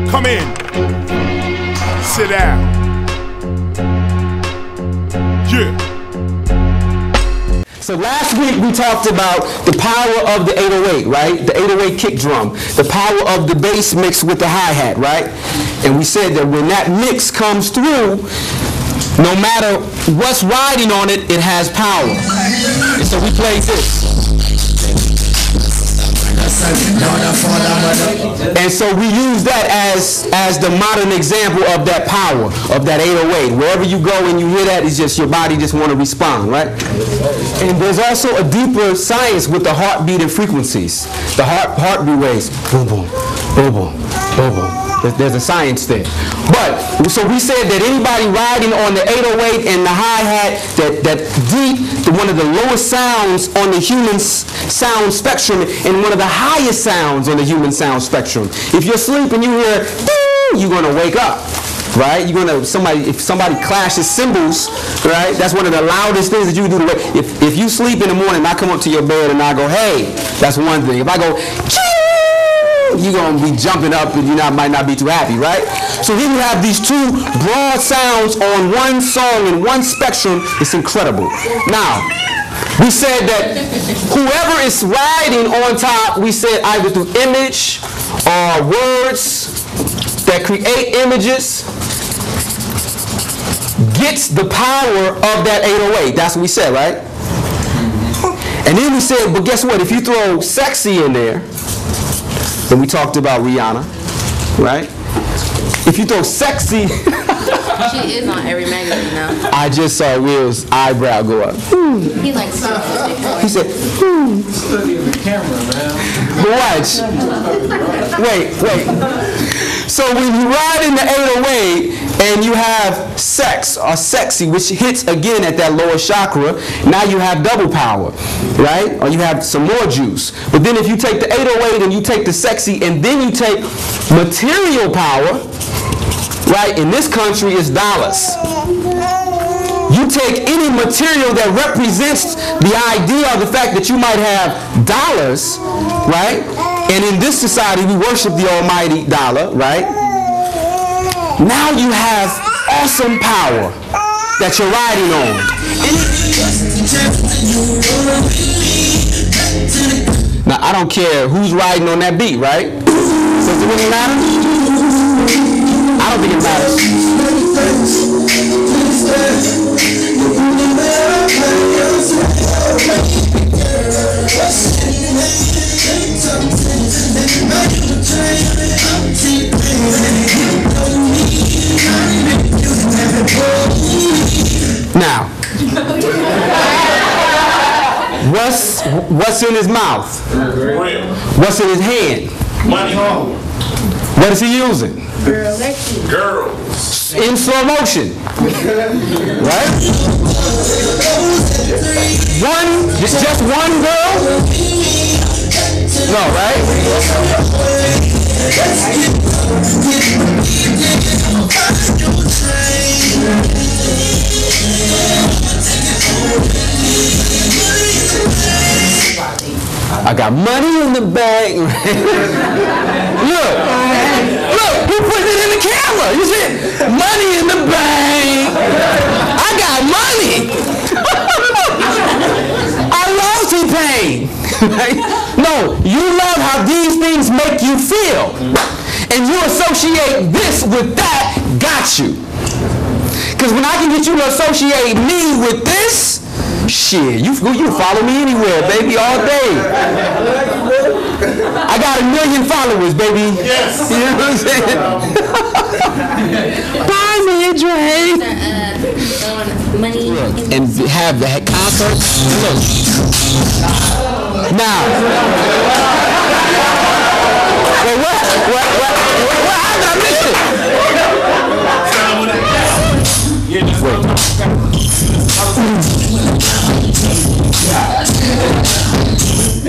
Come in. Sit down. Yeah. So last week we talked about the power of the 808, right? The 808 kick drum. The power of the bass mixed with the hi-hat, right? And we said that when that mix comes through, no matter what's riding on it, it has power. And so we played this. And so we use that as the modern example of that power, of that 808. Wherever you go and you hear that, it's just your body just want to respond, right? And there's also a deeper science with the heartbeat and frequencies. The heartbeat waves, boom, boom, boom, boom, boom, boom. There's a science there. But, so we said that anybody riding on the 808 and the hi-hat, that deep, one of the lowest sounds on the human sound spectrum and one of the highest sounds on the human sound spectrum. If you're asleep and you hear, you're going to wake up. Right? You're gonna if somebody clashes cymbals, right? That's one of the loudest things that you can do. If you sleep in the morning and I come up to your bed and I go, hey, that's one thing. If I go, you're going to be jumping up and you might not be too happy, right? So here you have these two broad sounds on one song in one spectrum. It's incredible. Now, we said that whoever is riding on top, we said either through image or words that create images, gets the power of that 808. That's what we said, right? And then we said, but guess what? If you throw sexy in there, and we talked about Rihanna, right? If you throw sexy... She is on every magazine now. I just saw Will's eyebrow go up. He likes to. He said, Studying the camera, man. Watch. Wait. So when you ride in the 808 and you have sex or sexy, which hits again at that lower chakra, now you have double power, right? Or you have some more juice. But then if you take the 808 and you take the sexy and then you take material power, right? In this country is dollars. You take any material that represents the idea of the fact that you might have dollars, right? And in this society, we worship the almighty dollar, right? Now you have awesome power that you're riding on. Now, I don't care who's riding on that beat, right? Does it really matter? I don't think it matters. Now, what's in his mouth? What's in his hand? Money. What is he using? Girls. In slow motion. Right? Just one girl? No, right? I got money in the bank. Look, he put it in the camera. You see, money in the bank. I got money. I love T-Pain. No, you love how these things make you feel. And you associate this with that, got you. Because when I can get you to associate me with this, shit, you follow me anywhere, baby, all day. I got 1 million followers, baby. Yes. You know what I'm saying? Buy me a drink. Money. And have the concert. Look. Now. Wait, what? How did I miss it?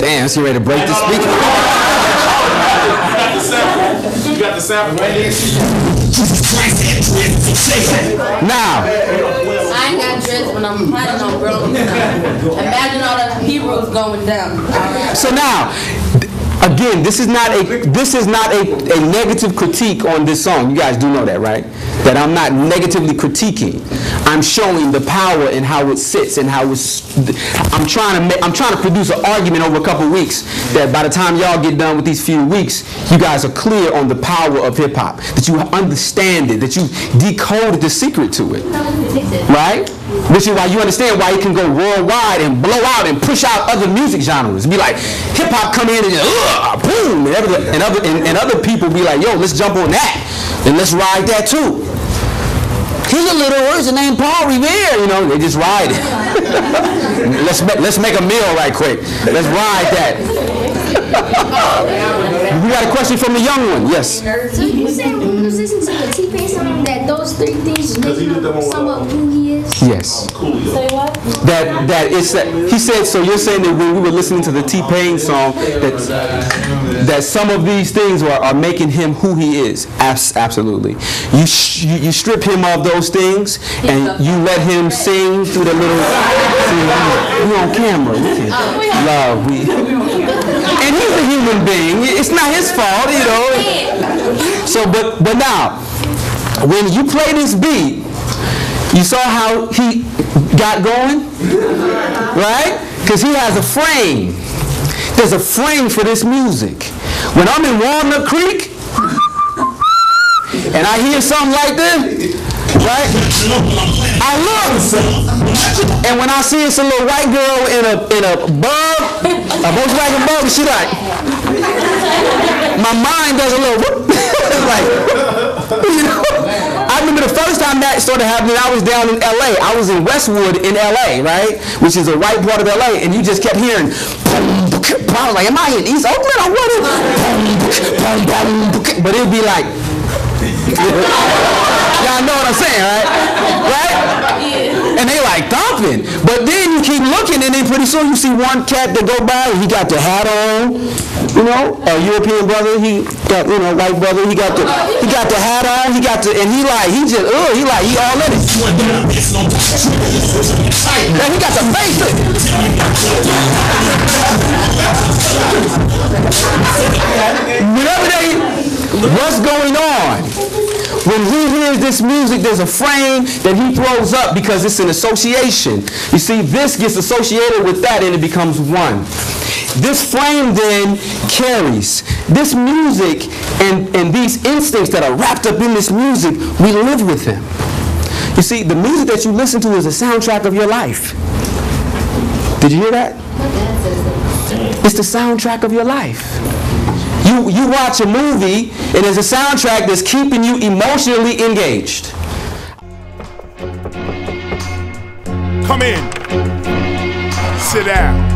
Damn, so you ready to break the speaker? You got the sample right here. Now. I ain't got dressed when I'm planning on growing up. Imagine all the Hebrews going down. So now, Again, this is not a negative critique on this song. You guys do know that, right? That I'm not negatively critiquing. I'm showing the power and how it sits and how it's. I'm trying to produce an argument over a couple weeks that by the time y'all get done with these few weeks, you guys are clear on the power of hip hop. That you understand it. That you decoded the secret to it. Right? Which is why you understand why it can go worldwide and blow out and push out other music genres. Be like, hip hop come in and just, boom, and other people be like, yo, let's jump on that and let's ride that too. He's a little worse than named Paul Revere, you know. They just ride it. let's make a meal right quick. Let's ride that. We got a question from the young one. Yes. So you said when you was listening to the T-Pain song that those three things make him sum up who he is? Yes. Say what? That it's that he said. So you're saying that when we were listening to the T-Pain song, that some of these things are making him who he is. Absolutely. You strip him of those things and you let him sing through the little. We're on camera. We can't. Love. And he's a human being. It's not his fault, you know. So, but now, when you play this beat, you saw how he got going, right? Because he has a frame. There's a frame for this music. When I'm in Walnut Creek and I hear something like this, right? I look, and when I see it's a little white girl in a bug, a Volkswagen Bug, she like, my mind does a little whoop. Like, you know. I remember the first time that started happening, I was down in LA. I was in Westwood in LA, right? Which is a white part of LA, and you just kept hearing I was like, am I in East Oakland or what? But it'd be like, y'all know what I'm saying, right? Right? And they like thumping. But then you keep looking, and then pretty soon you see one cat that go by, and he got the hat on, you know, a European brother, he got, you know, white brother, he got the hat on, he all in it. And he got the face. What's going on? When he hears this music, there's a frame that he throws up because it's an association. You see, this gets associated with that and it becomes one. This frame then carries. This music and these instincts that are wrapped up in this music, we live with them. You see, the music that you listen to is a soundtrack of your life. Did you hear that? It's the soundtrack of your life. You watch a movie and there's a soundtrack that's keeping you emotionally engaged. Come in. Sit down.